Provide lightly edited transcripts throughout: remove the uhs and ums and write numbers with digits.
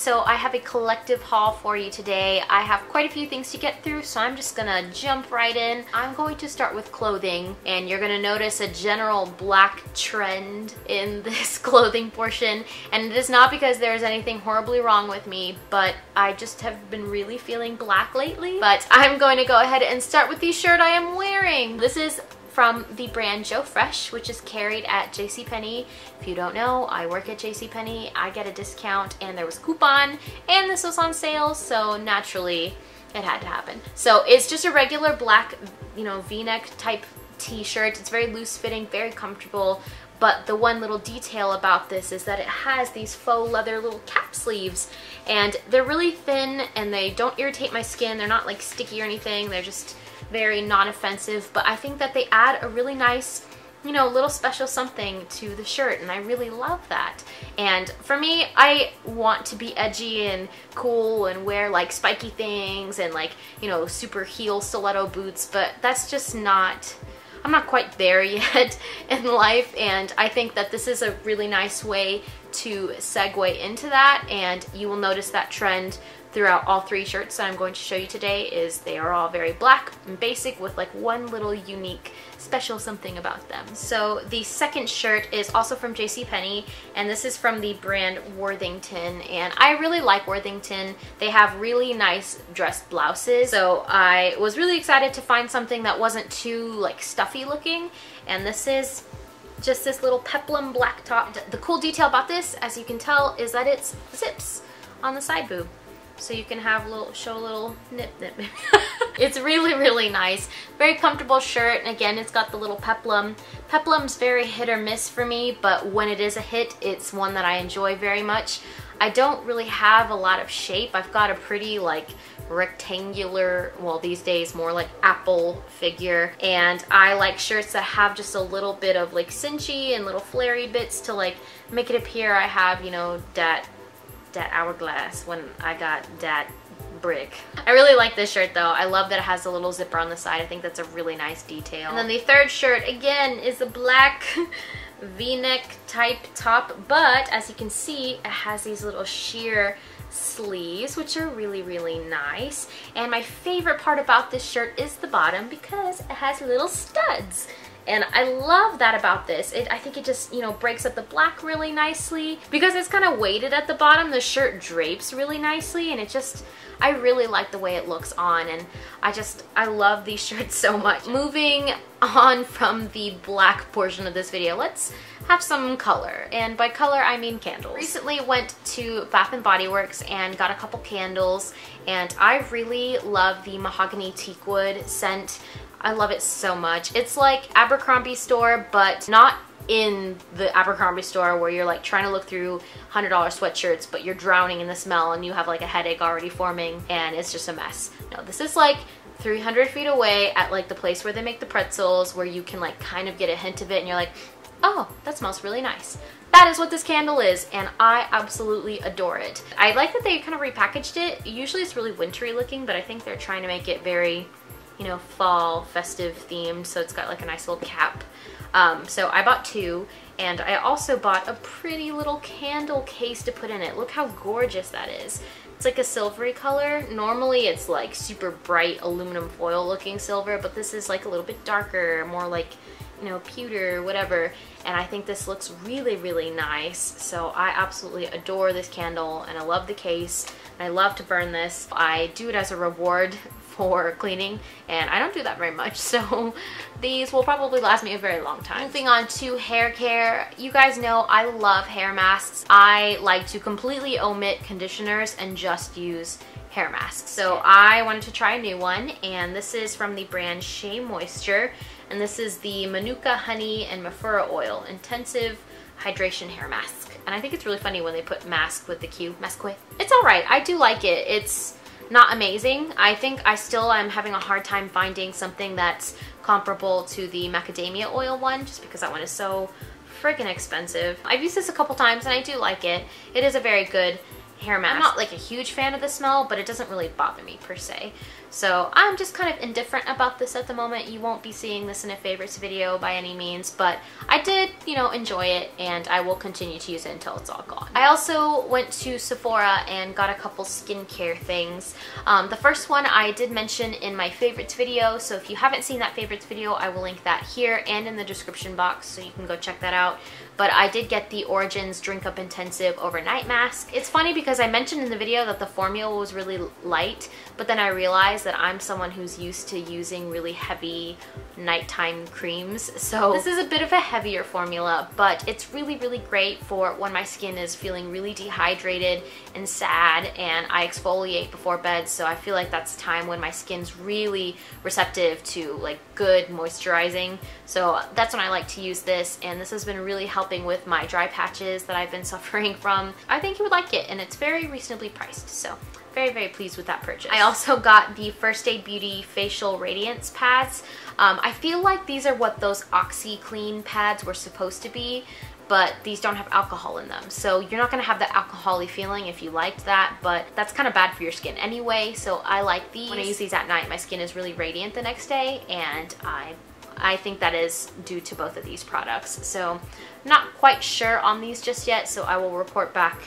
so I have a collective haul for you today. I have quite a few things to get through, so I'm just gonna jump right in. I'm going to start with clothing, and you're gonna notice a general black trend in this clothing portion, and it is not because there's anything horribly wrong with me, but I just have been really feeling black lately. But I'm going to go ahead and start with the shirt I am wearing. This is from the brand Joe Fresh, which is carried at JCPenney. If you don't know, I work at JCPenney. I get a discount, and there was a coupon, and this was on sale, so naturally it had to happen. So it's just a regular black, you know, V-neck type t-shirt. It's very loose fitting, very comfortable. But the one little detail about this is that it has these faux leather little cap sleeves, and they're really thin and they don't irritate my skin. They're not like sticky or anything. They're just very non-offensive, but I think that they add a really nice, you know, little special something to the shirt, and I really love that. And for me, I want to be edgy and cool and wear like spiky things and like, you know, super heel stiletto boots, but that's just not, I'm not quite there yet in life, and I think that this is a really nice way to segue into that, and you will notice that trend throughout all three shirts that I'm going to show you today. Is they are all very black and basic with like one little unique special something about them. So the second shirt is also from JCPenney, and this is from the brand Worthington, and I really like Worthington. They have really nice dress blouses, so I was really excited to find something that wasn't too like stuffy looking, and this is just this little peplum black top. The cool detail about this, as you can tell, is that it's zips on the side boob. So you can have show a little nip. It's really, really nice. Very comfortable shirt, and again, it's got the little peplum. Peplum's very hit or miss for me, but when it is a hit, it's one that I enjoy very much. I don't really have a lot of shape. I've got a pretty like rectangular, well these days more like apple figure, and I like shirts that have just a little bit of like cinchy and little flary bits to like make it appear I have, you know, that hourglass when I got that brick. I really like this shirt though. I love that it has a little zipper on the side. I think that's a really nice detail. And then the third shirt again is a black V-neck type top, but as you can see, it has these little sheer sleeves, which are really, really nice. And my favorite part about this shirt is the bottom, because it has little studs. And I love that about this. I think it just, you know, breaks up the black really nicely. Because it's kind of weighted at the bottom, the shirt drapes really nicely, and it just, I really like the way it looks on, and I love these shirts so much. Moving on from the black portion of this video, let's have some color, and by color I mean candles. Recently went to Bath & Body Works and got a couple candles, and I really love the mahogany teakwood scent. I love it so much. It's like Abercrombie store, but not in the Abercrombie store where you're like trying to look through $100 sweatshirts, but you're drowning in the smell and you have like a headache already forming and it's just a mess. No, this is like 300 feet away at like the place where they make the pretzels, where you can like kind of get a hint of it and you're like, oh, that smells really nice. That is what this candle is, and I absolutely adore it. I like that they kind of repackaged it. Usually it's really wintry looking, but I think they're trying to make it very, you know, fall festive themed, so it's got like a nice little cap. So I bought two, and I also bought a pretty little candle case to put in it. Look how gorgeous that is. It's like a silvery color. Normally it's like super bright aluminum foil looking silver, but this is like a little bit darker, more like, you know, pewter, whatever. And I think this looks really, really nice. So I absolutely adore this candle, and I love the case, and I love to burn this. I do it as a reward for cleaning, and I don't do that very much, so these will probably last me a very long time. Moving on to hair care, you guys know I love hair masks. I like to completely omit conditioners and just use hair masks. So I wanted to try a new one, and this is from the brand Shea Moisture, and this is the Manuka Honey and Mafura Oil Intensive Hydration Hair Mask. And I think it's really funny when they put mask with the Q, masque. It's alright, I do like it. It's not amazing. I think I still am having a hard time finding something that's comparable to the macadamia oil one, just because that one is so freaking expensive. I've used this a couple times and I do like it. It is a very good hair mask. I'm not like a huge fan of the smell, but it doesn't really bother me per se. So I'm just kind of indifferent about this at the moment. You won't be seeing this in a favorites video by any means, but I did, you know, enjoy it, and I will continue to use it until it's all gone. I also went to Sephora and got a couple skincare things. The first one I did mention in my favorites video, so if you haven't seen that favorites video, I will link that here and in the description box, so you can go check that out. But I did get the Origins Drink Up Intensive Overnight Mask. It's funny because I mentioned in the video that the formula was really light, but then I realized that I'm someone who's used to using really heavy nighttime creams. So this is a bit of a heavier formula, but it's really, really great for when my skin is feeling really dehydrated and sad and I exfoliate before bed. So I feel like that's time when my skin's really receptive to like good moisturizing. So that's when I like to use this, and this has been really helping with my dry patches that I've been suffering from. I think you would like it, and it's very reasonably priced. So very, very pleased with that purchase. I also got the First Aid Beauty Facial Radiance Pads. I feel like these are what those OxyClean pads were supposed to be, but these don't have alcohol in them. So you're not gonna have that alcohol-y feeling if you liked that, but that's kind of bad for your skin anyway, so I like these. When I use these at night, my skin is really radiant the next day, and I think that is due to both of these products. So I'm not quite sure on these just yet, so I will report back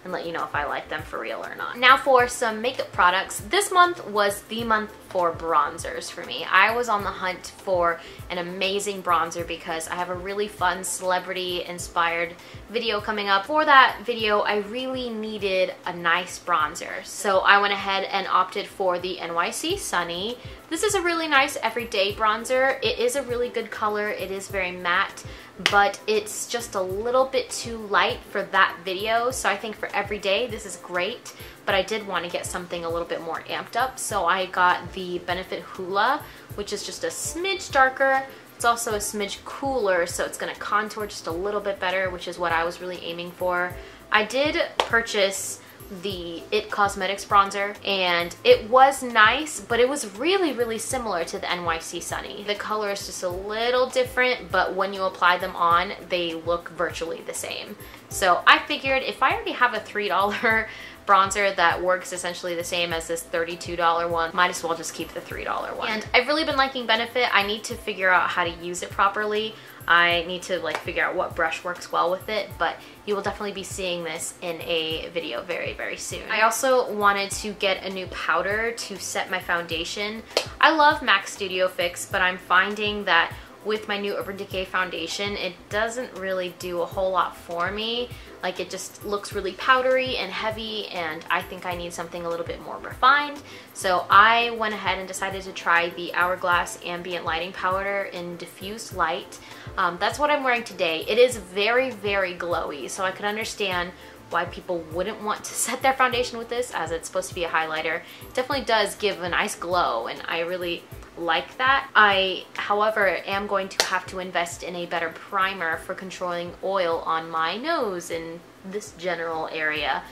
and let you know if I like them for real or not. Now for some makeup products. This month was the month for bronzers for me. I was on the hunt for an amazing bronzer because I have a really fun celebrity inspired video coming up. For that video, I really needed a nice bronzer. So I went ahead and opted for the NYC Sunny. This is a really nice everyday bronzer. It is a really good color. It is very matte, but it's just a little bit too light for that video. So I think for every day, this is great, but I did want to get something a little bit more amped up. So I got the Benefit Hoola, which is just a smidge darker. It's also a smidge cooler, so it's going to contour just a little bit better, which is what I was really aiming for. I did purchase the IT Cosmetics bronzer, and it was nice, but it was really, really similar to the NYC Sunny. The color is just a little different, but when you apply them on, they look virtually the same. So I figured if I already have a $3 bronzer that works essentially the same as this $32 one, might as well just keep the $3 one. And I've really been liking Benefit. I need to figure out how to use it properly. I need to like figure out what brush works well with it, but you will definitely be seeing this in a video very, very soon. I also wanted to get a new powder to set my foundation. I love MAC Studio Fix, but I'm finding that with my new Urban Decay foundation, it doesn't really do a whole lot for me. Like, it just looks really powdery and heavy, and I think I need something a little bit more refined. So I went ahead and decided to try the Hourglass Ambient Lighting Powder in Diffuse Light. That's what I'm wearing today. It is very, very glowy, so I could understand why people wouldn't want to set their foundation with this, as it's supposed to be a highlighter. It definitely does give a nice glow, and I really like that. I, however, am going to have to invest in a better primer for controlling oil on my nose in this general area.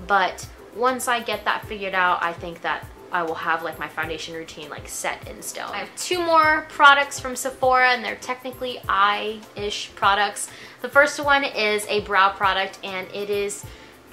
But once I get that figured out, I think that I will have like my foundation routine like set in stone. I have two more products from Sephora, and they're technically eye-ish products. The first one is a brow product, and it is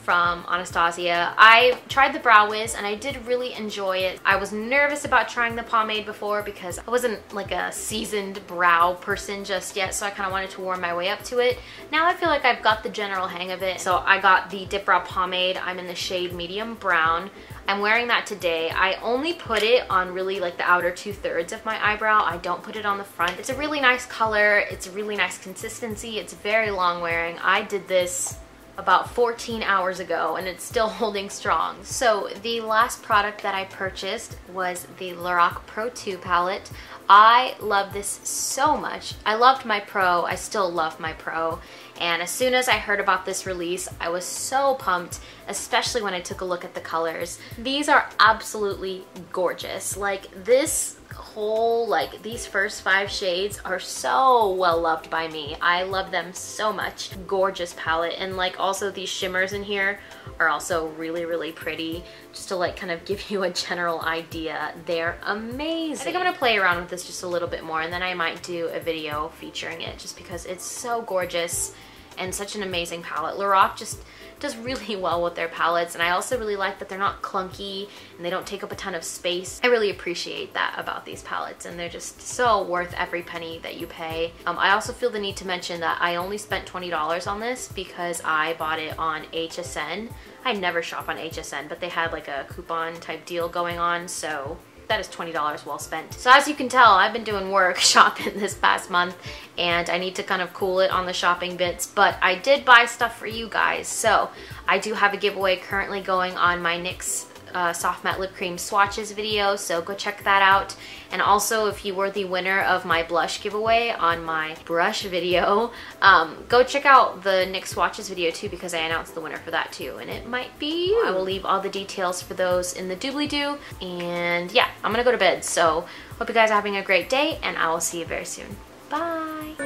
from Anastasia. I tried the Brow Wiz and I did really enjoy it. I was nervous about trying the pomade before because I wasn't like a seasoned brow person just yet, so I kind of wanted to warm my way up to it. Now I feel like I've got the general hang of it. So I got the Dip Brow Pomade. I'm in the shade Medium Brown. I'm wearing that today. I only put it on really like the outer 2/3 of my eyebrow. I don't put it on the front. It's a really nice color. It's a really nice consistency. It's very long wearing. I did this about 14 hours ago and it's still holding strong. So the last product that I purchased was the Lorac Pro 2 palette. I love this so much. I loved my Pro. I still love my Pro. And as soon as I heard about this release, I was so pumped, especially when I took a look at the colors. These are absolutely gorgeous. Like this whole, like these first 5 shades are so well loved by me. I love them so much. Gorgeous palette. And like also these shimmers in here are also really, really pretty. Just to like kind of give you a general idea, they're amazing. I think I'm gonna play around with this just a little bit more, and then I might do a video featuring it just because it's so gorgeous. and such an amazing palette. Lorac just does really well with their palettes, and I also really like that they're not clunky and they don't take up a ton of space. I really appreciate that about these palettes, and they're just so worth every penny that you pay. I also feel the need to mention that I only spent $20 on this because I bought it on HSN. I never shop on HSN, but they had like a coupon type deal going on, so that is $20 well spent. So as you can tell, I've been doing work shopping this past month, and I need to kind of cool it on the shopping bits, but I did buy stuff for you guys. So I do have a giveaway currently going on my NYX Soft Matte Lip Cream swatches video, so go check that out. And also, if you were the winner of my blush giveaway on my brush video, go check out the NYX swatches video too, because I announced the winner for that too, and it might be you. I will leave all the details for those in the doobly-doo. And yeah, I'm gonna go to bed, so hope you guys are having a great day, and I will see you very soon. Bye!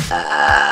I